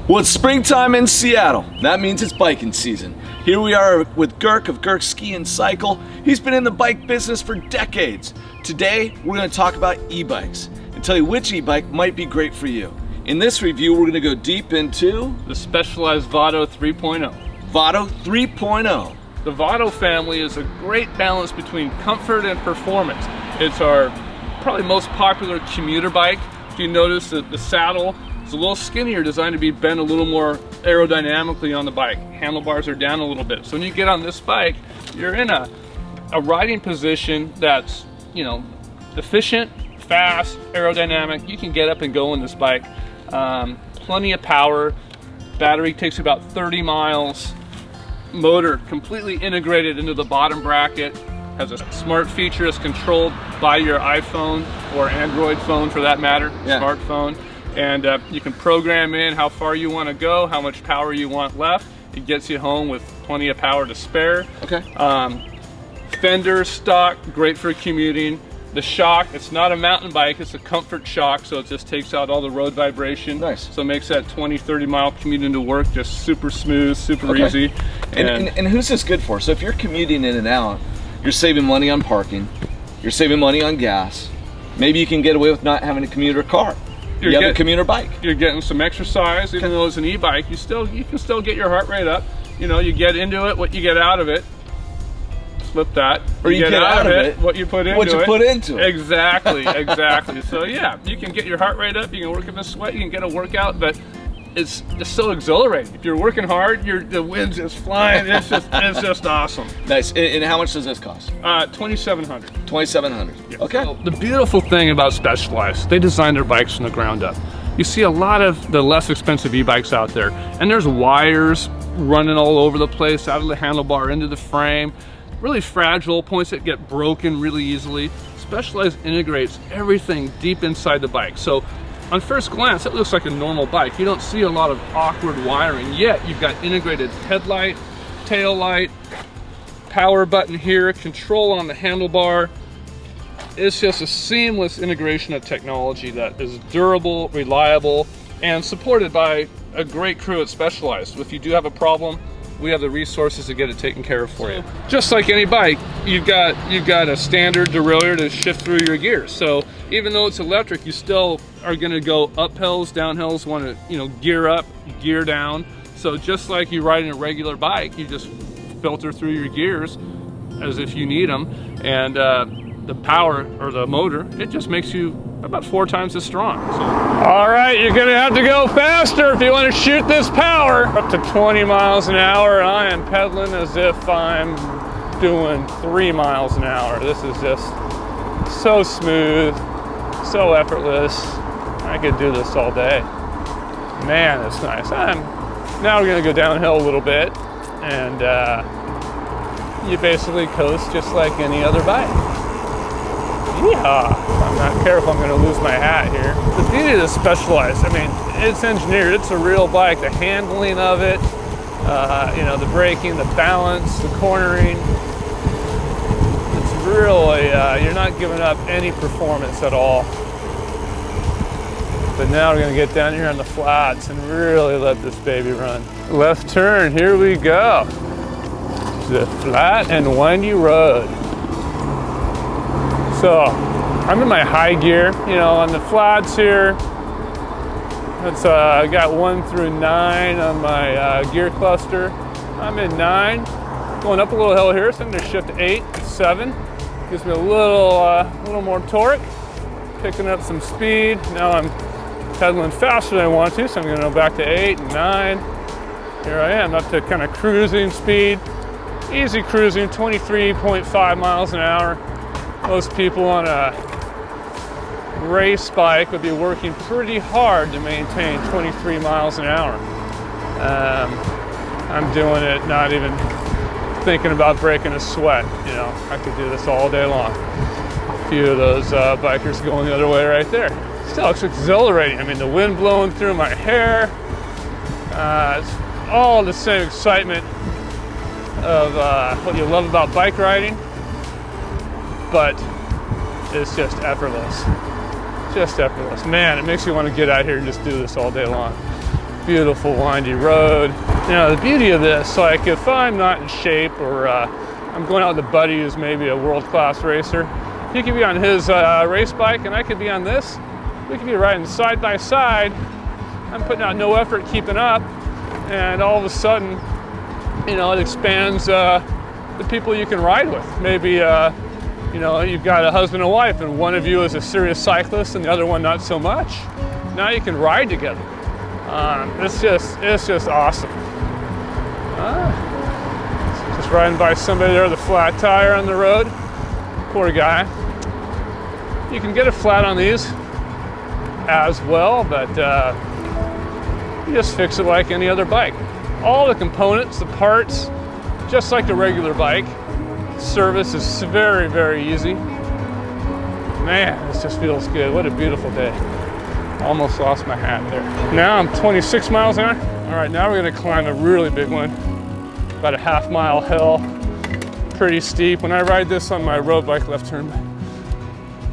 Well, it's springtime in Seattle. That means it's biking season. Here we are with Girk of Girk Ski and Cycle. He's been in the bike business for decades. Today, we're going to talk about e-bikes and tell you which e-bike might be great for you. In this review, we're going to go deep into the Specialized Vado 3.0. Vado 3.0. The Vado family is a great balance between comfort and performance. It's our probably most popular commuter bike. If you notice that the saddle is a little skinnier, designed to be bent a little more aerodynamically on the bike. Handlebars are down a little bit. So when you get on this bike, you're in a riding position that's, you know, efficient, fast, aerodynamic. You can get up and go on this bike. Plenty of power. Battery takes about 30 miles. Motor completely integrated into the bottom bracket. Has a smart feature that's controlled by your iPhone or Android phone for that matter, smartphone. And you can program in how far you want to go, how much power you want left. It gets you home with plenty of power to spare. Okay. Fender stock, great for commuting. The shock, it's not a mountain bike, it's a comfort shock, so it just takes out all the road vibration. Nice. So it makes that 20-30 mile commute into work just super smooth, super easy. And who's this good for? So if you're commuting in and out, you're saving money on parking, you're saving money on gas. Maybe you can get away with not having a commuter car. You have a commuter bike. You're getting some exercise, even though it's an e-bike. You can still get your heart rate up. You know, you get into it, what you get out of it. Flip that. Or you get out of it what you put into it. What you put into it. Exactly, exactly. So yeah, you can get your heart rate up. You can work in the sweat. You can get a workout, but it's just so exhilarating. If you're working hard, the wind's just flying. It's just awesome. Nice. And how much does this cost? $2,700. $2,700. Yeah. Okay. So the beautiful thing about Specialized, they design their bikes from the ground up. You see a lot of the less expensive e-bikes out there, and there's wires running all over the place, out of the handlebar into the frame. Really fragile, points that get broken really easily. Specialized integrates everything deep inside the bike. So on first glance, it looks like a normal bike. You don't see a lot of awkward wiring, yet you've got integrated headlight, tail light, power button here, control on the handlebar. It's just a seamless integration of technology that is durable, reliable, and supported by a great crew at Specialized. If you do have a problem, we have the resources to get it taken care of for you. Just like any bike, you've got a standard derailleur to shift through your gears. So even though it's electric, you still are going to go up hills, down hills, want to gear up, gear down. So just like you ride in a regular bike, you just filter through your gears as if you need them, and the power or the motor, it just makes you about 4 times as strong. So. All right, you're gonna have to go faster if you want to shoot this power. Up to 20 miles an hour, and I am pedaling as if I'm doing 3 miles an hour. This is just so smooth, so effortless. I could do this all day. Man, that's nice. Now we're gonna go downhill a little bit, and you basically coast just like any other bike. Yeehaw. I'm not careful, I'm going to lose my hat here. The beauty of the Specialized, I mean, it's engineered, it's a real bike. The handling of it, the braking, the balance, the cornering. It's really, you're not giving up any performance at all. But now we're going to get down here on the flats and really let this baby run. Left turn, here we go. The flat and windy road. So I'm in my high gear, on the flats here. It's I got 1 through 9 on my gear cluster. I'm in 9, going up a little hill here, so I'm going to shift to 8, 7. Gives me a little more torque, picking up some speed. Now I'm pedaling faster than I want to, so I'm going to go back to 8 and 9. Here I am, up to kind of cruising speed. Easy cruising, 23.5 miles an hour. Most people on a race bike would be working pretty hard to maintain 23 miles an hour. I'm doing it not even thinking about breaking a sweat. I could do this all day long. A few of those bikers going the other way right there. Still, it's exhilarating. I mean, the wind blowing through my hair. It's all the same excitement of what you love about bike riding, but it's just effortless. Just effortless. Man, it makes you want to get out here and just do this all day long. beautiful windy road. You know, the beauty of this, like if I'm not in shape or I'm going out with a buddy who's maybe a world-class racer, he could be on his race bike and I could be on this. We could be riding side by side. I'm putting out no effort keeping up, and all of a sudden, you know, it expands the people you can ride with. Maybe, you know, you've got a husband and wife, and one of you is a serious cyclist and the other one not so much. Now you can ride together. It's just awesome. Just riding by somebody there with a flat tire on the road. Poor guy. You can get a flat on these as well, but you just fix it like any other bike. All the components, the parts, just like the regular bike. Service is very, very easy. Man, this just feels good. What a beautiful day. Almost lost my hat there. Now I'm 26 miles an hour. All right, now we're gonna climb a really big one. About a half-mile hill, pretty steep. When I ride this on my road bike, left turn.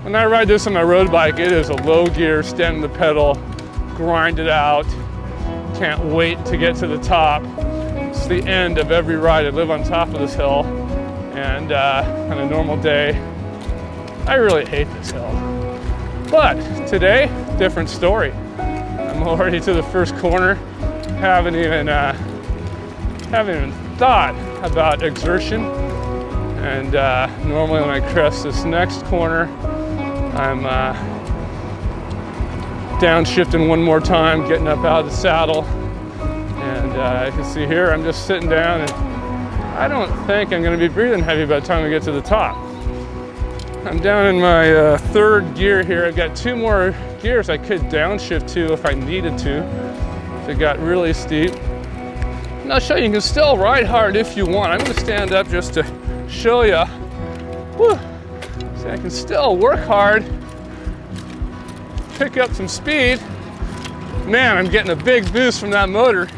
When I ride this on my road bike, it is a low gear, stand on the pedal, grind it out. Can't wait to get to the top. It's the end of every ride. I live on top of this hill, and on a normal day, I really hate this hill. But today, different story. I'm already to the first corner. Haven't even thought about exertion. And normally when I crest this next corner, I'm downshifting one more time, getting up out of the saddle. And you can see here, I'm just sitting down, and I don't think I'm gonna be breathing heavy by the time we get to the top. I'm down in my third gear here. I've got 2 more gears I could downshift to if I needed to, if it got really steep. And I'll show you can still ride hard if you want. I'm gonna stand up just to show you. Whew. See, I can still work hard, pick up some speed. Man, I'm getting a big boost from that motor.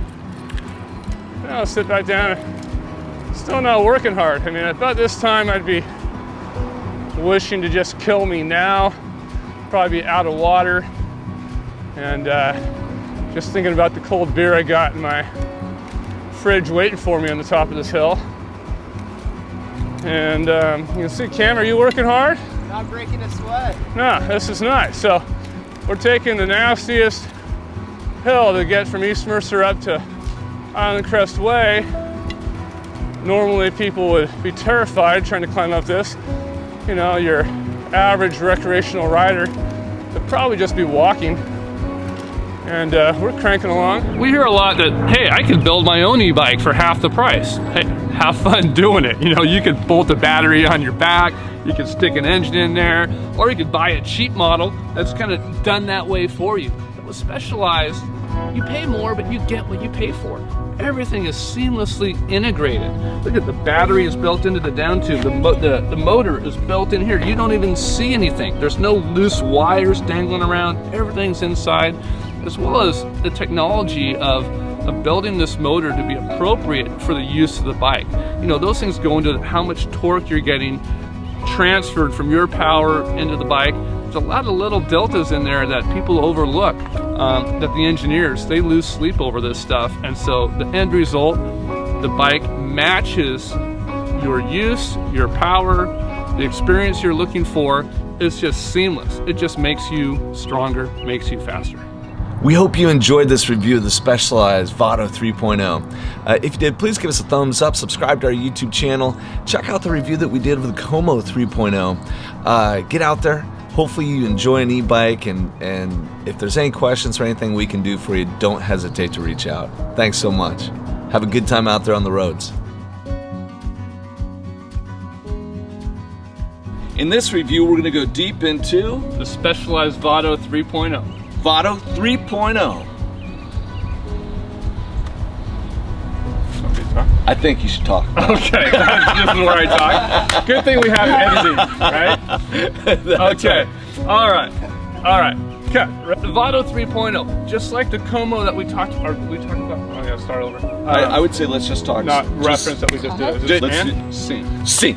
Now I'll sit back down. Still not working hard. I mean, about this time I'd be wishing to just kill me now. Probably be out of water. And just thinking about the cold beer I got in my fridge waiting for me on the top of this hill. And you can see, Cam, are you working hard? Not breaking a sweat. No, this is nice. So we're taking the nastiest hill to get from East Mercer up to Island Crest Way. Normally people would be terrified trying to climb up this. You know, your average recreational rider would probably just be walking. And we're cranking along. We hear a lot that, hey, I can build my own e-bike for half the price. Hey, have fun doing it. You know, you could bolt a battery on your back, you could stick an engine in there, or you could buy a cheap model that's kind of done that way for you. But with Specialized, you pay more, but you get what you pay for. Everything is seamlessly integrated. Look at the battery is built into the down tube. The motor is built in here. You don't even see anything. There's no loose wires dangling around. Everything's inside, as well as the technology of building this motor to be appropriate for the use of the bike. You know, those things go into how much torque you're getting transferred from your power into the bike. There's a lot of little deltas in there that people overlook, that the engineers, they lose sleep over this stuff. And so the end result, the bike matches your use, your power, the experience you're looking for. It's just seamless. It just makes you stronger, makes you faster. We hope you enjoyed this review of the Specialized Vado 3.0. If you did, please give us a thumbs up, subscribe to our YouTube channel, check out the review that we did of the Como 3.0. Get out there. Hopefully you enjoy an e-bike, and if there's any questions or anything we can do for you, don't hesitate to reach out. Thanks so much. Have a good time out there on the roads. In this review, we're going to go deep into The Specialized Vado 3.0. Vado 3.0. I think you should talk. Okay, this is where I talk. Good thing we have editing, right? Okay, all right. Okay, Vado 3.0, just like the Como that we talked about. Oh, yeah, start over. I would say let's just talk. Not reference that we just did. Let's C. C.